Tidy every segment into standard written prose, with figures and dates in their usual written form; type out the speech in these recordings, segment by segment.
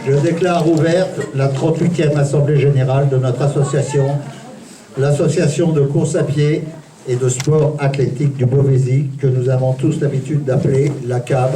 Je déclare ouverte la 38e Assemblée Générale de notre association, l'association de course à pied et de sport athlétique du Beauvaisis, que nous avons tous l'habitude d'appeler la CAB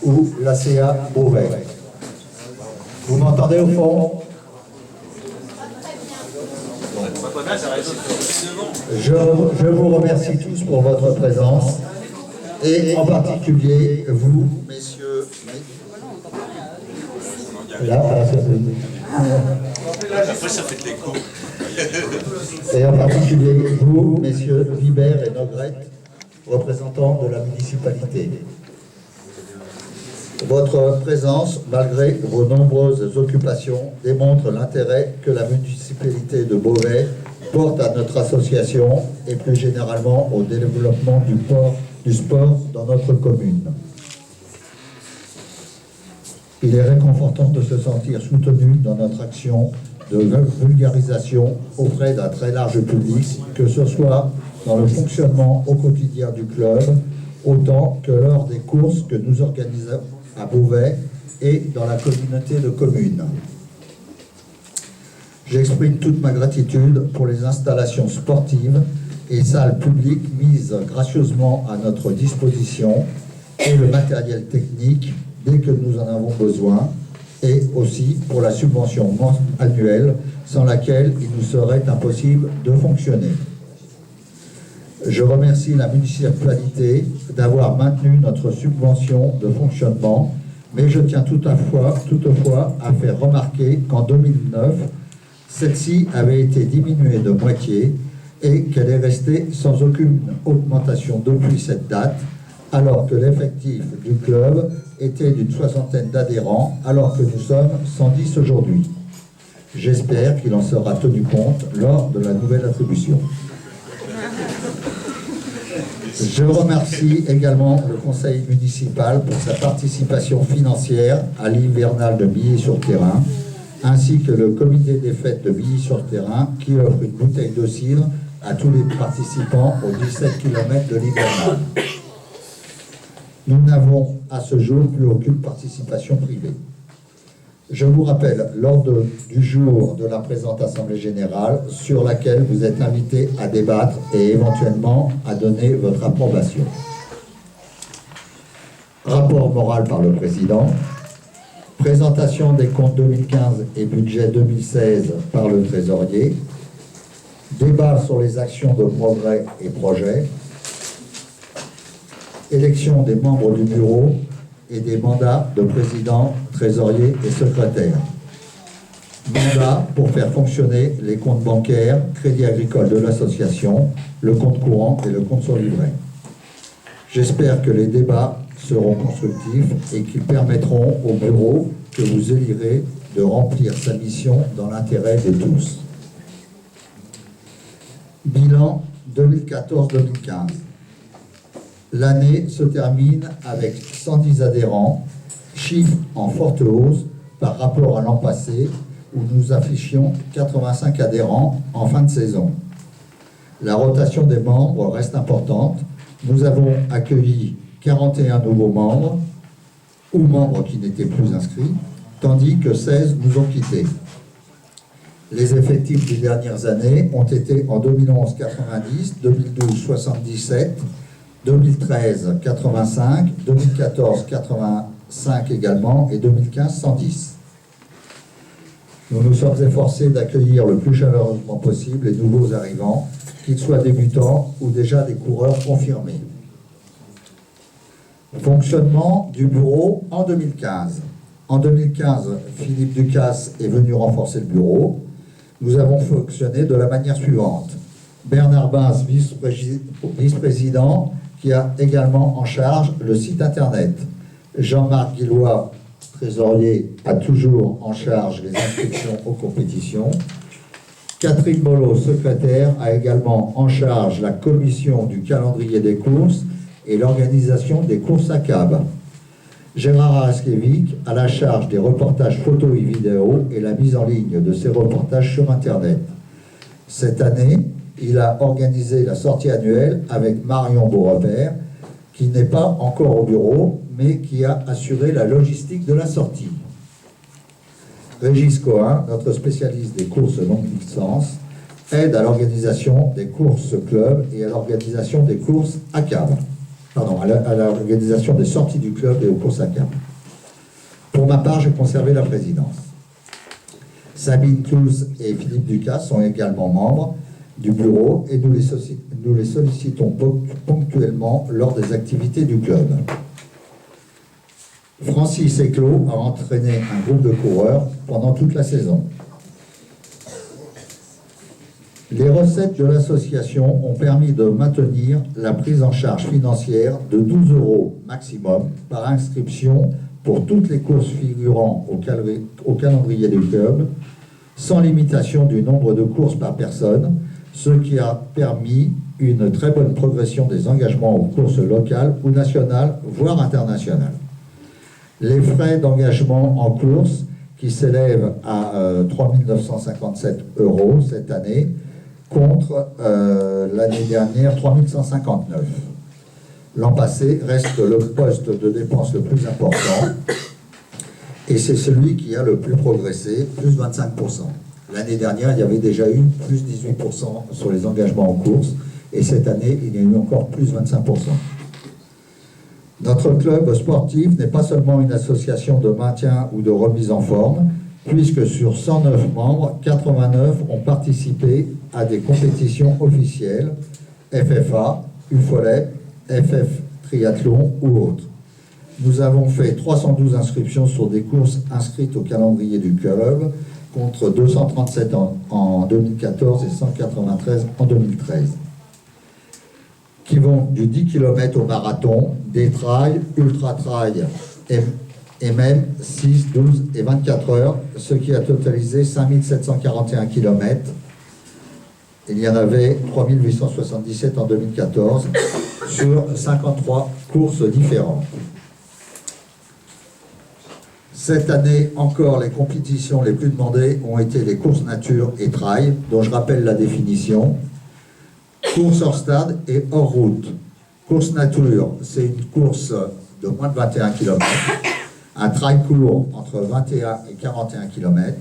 ou l'ACA Beauvais. Vous m'entendez au fond? Je vous remercie tous pour votre présence et en particulier vous, messieurs. Là, après ça fait de l'écho. Et en particulier vous, messieurs Vibert et Nogrette, représentants de la municipalité. Votre présence, malgré vos nombreuses occupations, démontre l'intérêt que la municipalité de Beauvais porte à notre association et plus généralement au développement du sport dans notre commune. Il est réconfortant de se sentir soutenu dans notre action de vulgarisation auprès d'un très large public, que ce soit dans le fonctionnement au quotidien du club, autant que lors des courses que nous organisons à Beauvais et dans la communauté de communes. J'exprime toute ma gratitude pour les installations sportives et salles publiques mises gracieusement à notre disposition et le matériel technique dès que nous en avons besoin, et aussi pour la subvention annuelle sans laquelle il nous serait impossible de fonctionner. Je remercie la municipalité d'avoir maintenu notre subvention de fonctionnement, mais je tiens toutefois à faire remarquer qu'en 2009, celle-ci avait été diminuée de moitié et qu'elle est restée sans aucune augmentation depuis cette date, alors que l'effectif du club était d'une 60aine d'adhérents, alors que nous sommes 110 aujourd'hui. J'espère qu'il en sera tenu compte lors de la nouvelle attribution. Je remercie également le conseil municipal pour sa participation financière à l'hivernal de Billy-sur-Terrain, ainsi que le comité des fêtes de Billy-sur-Terrain qui offre une bouteille de cidre à tous les participants aux 17 km de l'hivernal. Nous n'avons à ce jour plus aucune participation privée. Je vous rappelle l'ordre du jour de la présente Assemblée Générale sur laquelle vous êtes invités à débattre et éventuellement à donner votre approbation. Rapport moral par le Président. Présentation des comptes 2015 et budget 2016 par le Trésorier. Débat sur les actions de progrès et projets. Élection des membres du bureau et des mandats de président, trésorier et secrétaire. Mandat pour faire fonctionner les comptes bancaires, crédit agricole de l'association, le compte courant et le compte sur livret. J'espère que les débats seront constructifs et qu'ils permettront au bureau que vous élirez de remplir sa mission dans l'intérêt de tous. Bilan 2014-2015. L'année se termine avec 110 adhérents, chiffre en forte hausse par rapport à l'an passé où nous affichions 85 adhérents en fin de saison. La rotation des membres reste importante. Nous avons accueilli 41 nouveaux membres ou membres qui n'étaient plus inscrits, tandis que 16 nous ont quittés. Les effectifs des dernières années ont été en 2011 90, 2012 77, 2013 85, 2014 85 également et 2015 110. Nous nous sommes efforcés d'accueillir le plus chaleureusement possible les nouveaux arrivants, qu'ils soient débutants ou déjà des coureurs confirmés. Fonctionnement du bureau en 2015. En 2015, Philippe Ducasse est venu renforcer le bureau. Nous avons fonctionné de la manière suivante. Bernard Bins, vice-président, qui a également en charge le site internet. Jean-Marc Guillois, trésorier, a toujours en charge les inscriptions aux compétitions. Catherine Molot, secrétaire, a également en charge la commission du calendrier des courses et l'organisation des courses à CAB. Gérard Araskevik a la charge des reportages photos et vidéos et la mise en ligne de ces reportages sur internet. Cette année, il a organisé la sortie annuelle avec Marion Beaurepaire, qui n'est pas encore au bureau, mais qui a assuré la logistique de la sortie. Régis Cohen, notre spécialiste des courses longue distance, aide à l'organisation des courses club et à l'organisation des courses à cave. Pardon, à l'organisation des sorties du club et aux courses à cave. Pour ma part, j'ai conservé la présidence. Sabine Clouz et Philippe Ducasse sont également membres du bureau et nous les sollicitons ponctuellement lors des activités du club. Francis Éclos a entraîné un groupe de coureurs pendant toute la saison. Les recettes de l'association ont permis de maintenir la prise en charge financière de 12 € maximum par inscription pour toutes les courses figurant au calendrier du club, sans limitation du nombre de courses par personne, ce qui a permis une très bonne progression des engagements aux courses locales ou nationales, voire internationales. Les frais d'engagement en course, qui s'élèvent à 3 957 € cette année, contre l'année dernière 3 159. L'an passé reste le poste de dépense le plus important et c'est celui qui a le plus progressé, plus 25%. L'année dernière, il y avait déjà eu plus 18% sur les engagements en course et cette année, il y a eu encore plus 25%. Notre club sportif n'est pas seulement une association de maintien ou de remise en forme, puisque sur 109 membres, 89 ont participé à des compétitions officielles, FFA, UFOLEP, FF Triathlon ou autres. Nous avons fait 312 inscriptions sur des courses inscrites au calendrier du club, contre 237 en 2014 et 193 en 2013, qui vont du 10 km au marathon, des trails, ultra-trails et même 6, 12 et 24 heures, ce qui a totalisé 5741 km. Il y en avait 3877 en 2014 sur 53 courses différentes. Cette année encore, les compétitions les plus demandées ont été les courses nature et trail, dont je rappelle la définition. Course hors stade et hors route. Course nature, c'est une course de moins de 21 km. Un trail court entre 21 et 41 km.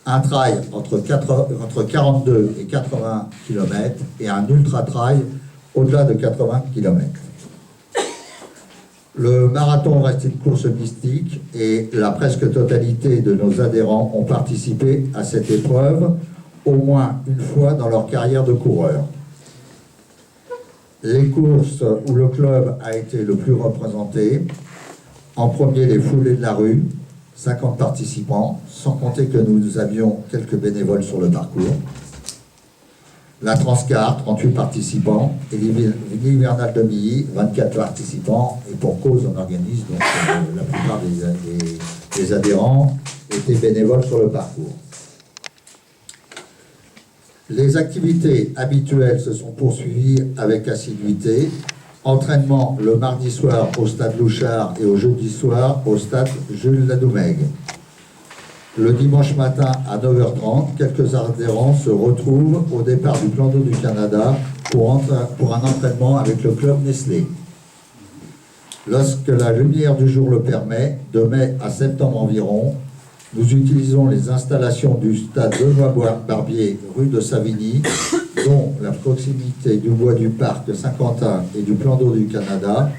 Un trail entre 42 et 80 km. Et un ultra-trail au-delà de 80 km. Le marathon reste une course mystique et la presque totalité de nos adhérents ont participé à cette épreuve au moins une fois dans leur carrière de coureur. Les courses où le club a été le plus représenté, en premier les foulées de la rue, 50 participants, sans compter que nous avions quelques bénévoles sur le parcours. La Transcar, 38 participants, et l'hivernal de Milly, 24 participants, et pour cause on organise, donc la plupart des adhérents étaient bénévoles sur le parcours. Les activités habituelles se sont poursuivies avec assiduité. Entraînement le mardi soir au stade Louchard et au jeudi soir au stade Jules Ladoumègue. Le dimanche matin à 9h30, quelques adhérents se retrouvent au départ du plan d'eau du Canada pour un entraînement avec le club Nestlé. Lorsque la lumière du jour le permet, de mai à septembre environ, nous utilisons les installations du stade Benoît-Barbier, rue de Savigny, dont la proximité du bois du parc Saint-Quentin et du plan d'eau du Canada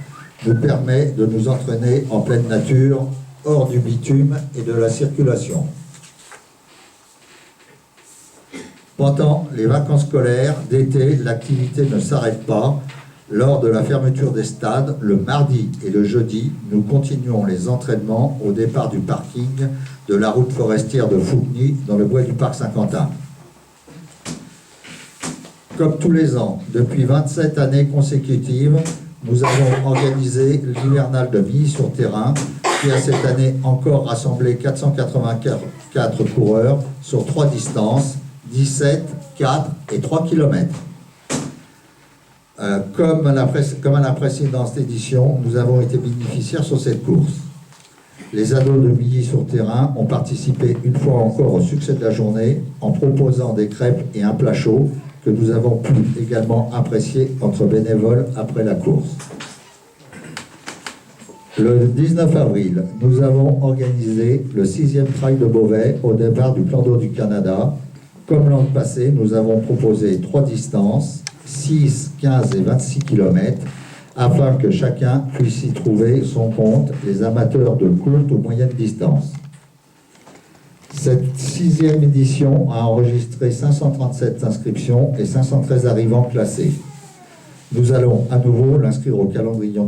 nous permet de nous entraîner en pleine nature, hors du bitume et de la circulation. Pendant les vacances scolaires d'été, l'activité ne s'arrête pas. Lors de la fermeture des stades, le mardi et le jeudi, nous continuons les entraînements au départ du parking de la route forestière de Fouqueny dans le bois du parc Saint-Quentin. Comme tous les ans, depuis 27 années consécutives, nous avons organisé l'hivernal de Milly-sur-Terrain qui a cette année encore rassemblé 484 coureurs sur 3 distances, 17, 4 et 3 km. Comme à la précédente édition, nous avons été bénéficiaires sur cette course. Les ados de Milly-sur-Terrain ont participé une fois encore au succès de la journée en proposant des crêpes et un plat chaud que nous avons pu également apprécier entre bénévoles après la course. Le 19 avril, nous avons organisé le 6e trail de Beauvais au départ du plan d'eau du Canada. Comme l'an passé, nous avons proposé 3 distances, 6, 15 et 26 km, afin que chacun puisse y trouver son compte, les amateurs de courte ou moyenne distance. Cette 6e édition a enregistré 537 inscriptions et 513 arrivants classés. Nous allons à nouveau l'inscrire au calendrier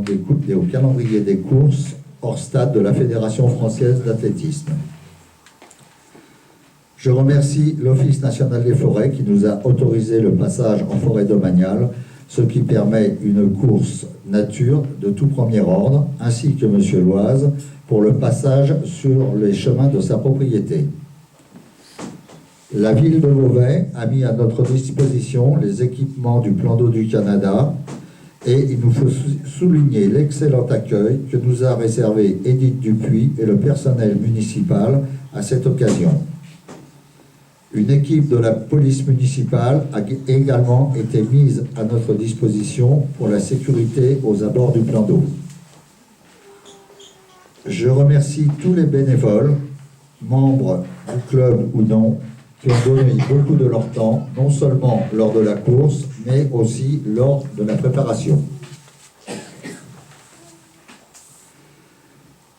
des courses hors stade de la Fédération française d'athlétisme. Je remercie l'Office national des forêts qui nous a autorisé le passage en forêt domaniale, ce qui permet une course nature de tout premier ordre, ainsi que M. Loise pour le passage sur les chemins de sa propriété. La ville de Beauvais a mis à notre disposition les équipements du plan d'eau du Canada et il nous faut souligner l'excellent accueil que nous a réservé Édith Dupuis et le personnel municipal à cette occasion. Une équipe de la police municipale a également été mise à notre disposition pour la sécurité aux abords du plan d'eau. Je remercie tous les bénévoles, membres du club ou non, qui ont donné beaucoup de leur temps, non seulement lors de la course, mais aussi lors de la préparation.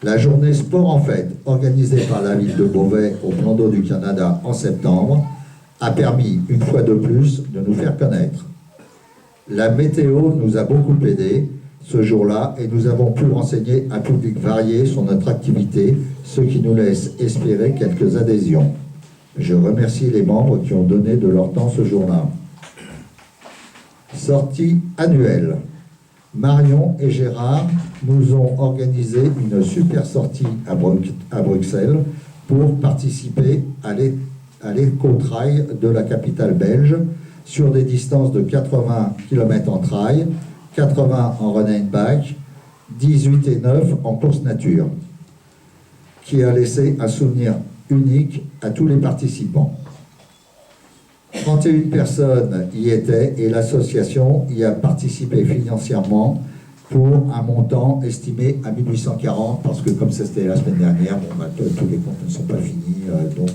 La journée Sport en Fête, organisée par la ville de Beauvais au plan d'eau du Canada en septembre, a permis, une fois de plus, de nous faire connaître. La météo nous a beaucoup aidés ce jour-là et nous avons pu renseigner un public varié sur notre activité, ce qui nous laisse espérer quelques adhésions. Je remercie les membres qui ont donné de leur temps ce jour-là. Sortie annuelle. Marion et Gérard nous ont organisé une super sortie à Bruxelles pour participer à l'éco-trail de la capitale belge sur des distances de 80 km en trail, 80 en run and bike, 18 et 9 en course nature, qui a laissé un souvenir unique à tous les participants. 31 personnes y étaient et l'association y a participé financièrement pour un montant estimé à 1840 parce que comme c'était la semaine dernière, tous les comptes ne sont pas finis, donc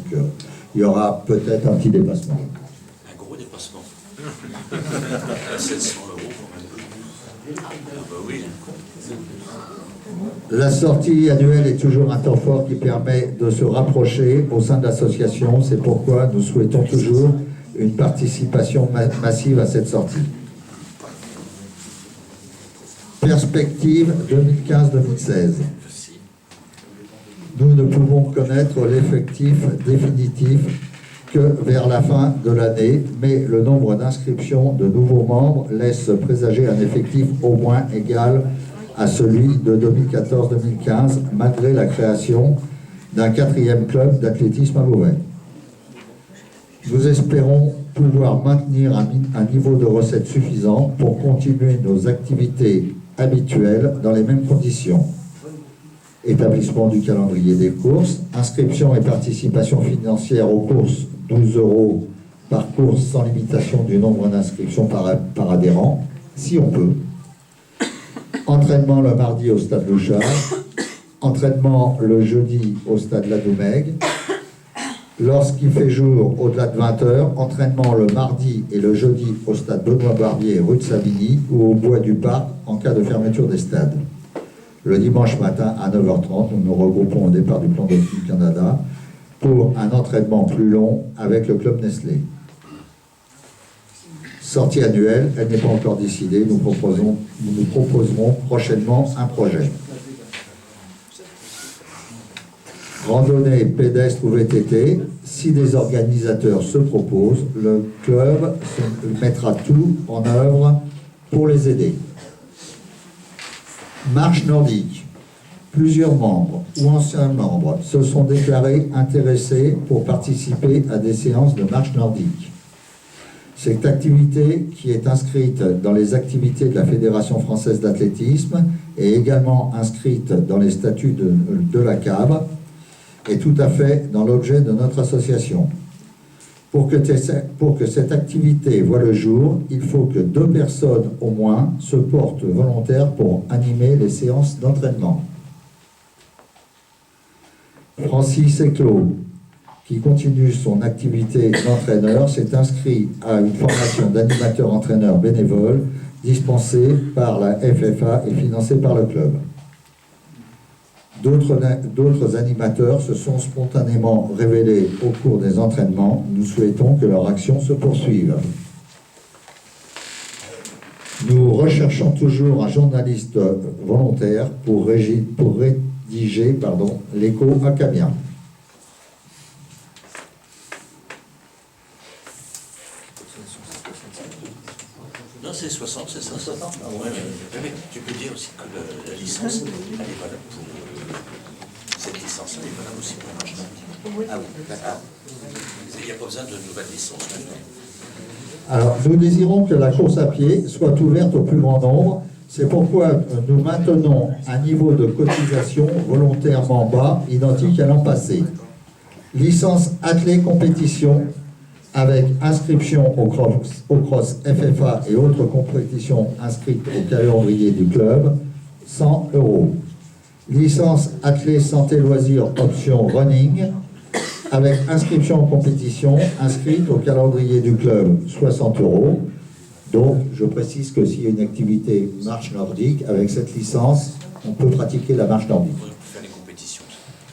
il y aura peut-être un petit dépassement. Un gros dépassement. 700 € quand même. Ah bah oui. La sortie annuelle est toujours un temps fort qui permet de se rapprocher au sein de l'association. C'est pourquoi nous souhaitons toujours une participation massive à cette sortie. Perspective 2015-2016. Nous ne pouvons connaître l'effectif définitif que vers la fin de l'année, mais le nombre d'inscriptions de nouveaux membres laisse présager un effectif au moins égal à celui de 2014-2015, malgré la création d'un 4e club d'athlétisme à Beauvais. Nous espérons pouvoir maintenir un niveau de recettes suffisant pour continuer nos activités habituelles dans les mêmes conditions. Établissement du calendrier des courses, inscription et participation financière aux courses, 12 € par course sans limitation du nombre d'inscriptions par adhérent, si on peut. Entraînement le mardi au stade Louchard, entraînement le jeudi au stade Ladoumègue. Lorsqu'il fait jour au-delà de 20 h, entraînement le mardi et le jeudi au stade Benoît-Barbier, rue de Savigny, ou au bois du Parc en cas de fermeture des stades. Le dimanche matin à 9 h 30, nous nous regroupons au départ du plan d'eau du Canada pour un entraînement plus long avec le club Nestlé. Sortie annuelle, elle n'est pas encore décidée, nous nous proposerons prochainement un projet. Randonnée pédestre ou VTT, si des organisateurs se proposent, le club mettra tout en œuvre pour les aider. Marche nordique. Plusieurs membres ou anciens membres se sont déclarés intéressés pour participer à des séances de marche nordique. Cette activité, qui est inscrite dans les activités de la Fédération française d'athlétisme et également inscrite dans les statuts de la CAB, est tout à fait dans l'objet de notre association. Pour que cette activité voie le jour, il faut que 2 personnes au moins se portent volontaires pour animer les séances d'entraînement. Francis Eclos, qui continue son activité d'entraîneur, s'est inscrit à une formation d'animateur-entraîneur bénévole dispensée par la FFA et financée par le club. D'autres animateurs se sont spontanément révélés au cours des entraînements. Nous souhaitons que leur action se poursuive. Nous recherchons toujours un journaliste volontaire pour rédiger l'écho acadien. Non, c'est 60, c'est ça. 60. Ah, ouais, mais tu peux dire aussi que la licence, elle est valable pour... cette licence, elle est valable aussi pour le match nordique. Ah oui, d'accord. Il n'y a pas besoin de nouvelle licence maintenant. Alors, nous désirons que la course à pied soit ouverte au plus grand nombre. C'est pourquoi nous maintenons un niveau de cotisation volontairement bas, identique à l'an passé. Licence athlée compétition avec inscription au cross FFA et autres compétitions inscrites au calendrier du club, 100 €. Licence athlée santé loisirs option running avec inscription en compétition inscrite au calendrier du club, 60 €. Donc, je précise que s'il y a une activité marche nordique, avec cette licence, on peut pratiquer la marche nordique. On peut faire les compétitions.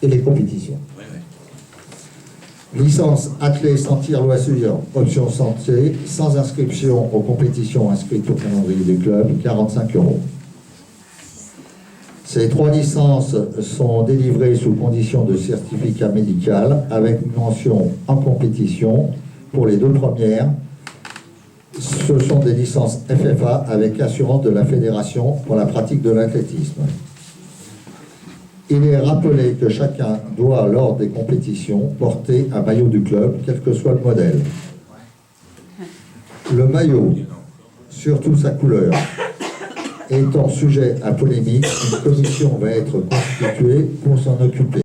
Et les compétitions. Oui, oui. Licence athlée sentir loisirs option santé, sans inscription aux compétitions inscrites au calendrier du club, 45 €. Ces 3 licences sont délivrées sous condition de certificat médical avec une mention en compétition. Pour les 2 premières, ce sont des licences FFA avec assurance de la fédération pour la pratique de l'athlétisme. Il est rappelé que chacun doit, lors des compétitions, porter un maillot du club, quel que soit le modèle. Le maillot, surtout sa couleur, étant sujet à polémique, une commission va être constituée pour s'en occuper.